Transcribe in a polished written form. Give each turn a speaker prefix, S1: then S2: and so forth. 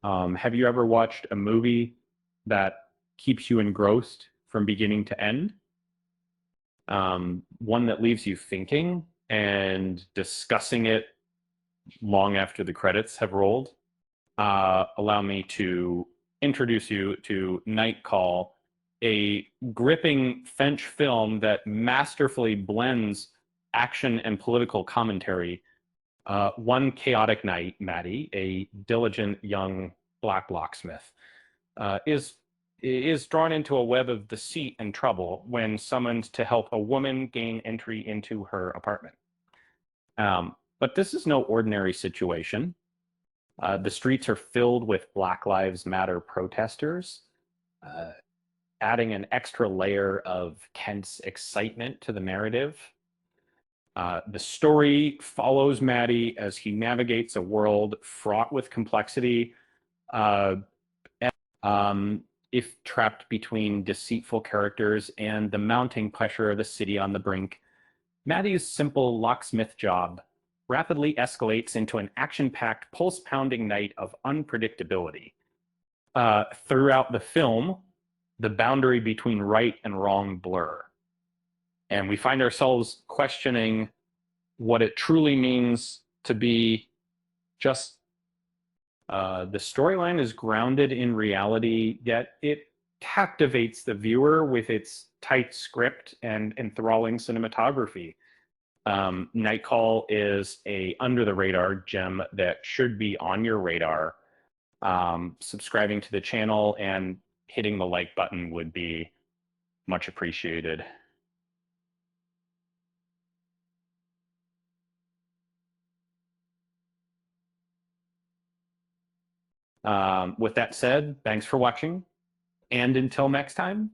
S1: Have you ever watched a movie that keeps you engrossed from beginning to end? One that leaves you thinking and discussing it long after the credits have rolled? Allow me to introduce you to Night Call, a gripping French film that masterfully blends action and political commentary. One chaotic night, Maddie, a diligent young black locksmith, is drawn into a web of deceit and trouble when summoned to help a woman gain entry into her apartment. But this is no ordinary situation. The streets are filled with Black Lives Matter protesters, uh, adding an extra layer of tense excitement to the narrative. The story follows Maddie as he navigates a world fraught with complexity, uh, um, if trapped between deceitful characters and the mounting pressure of the city on the brink. Maddie's simple locksmith job rapidly escalates into an action-packed, pulse-pounding night of unpredictability. Throughout the film, the boundary between right and wrong blur. And we find ourselves questioning what it truly means to be just the storyline is grounded in reality, yet it captivates the viewer with its tight script and enthralling cinematography. Night Call is a under the radar gem that should be on your radar. Subscribing to the channel and hitting the like button would be much appreciated. With that said, thanks for watching, and until next time,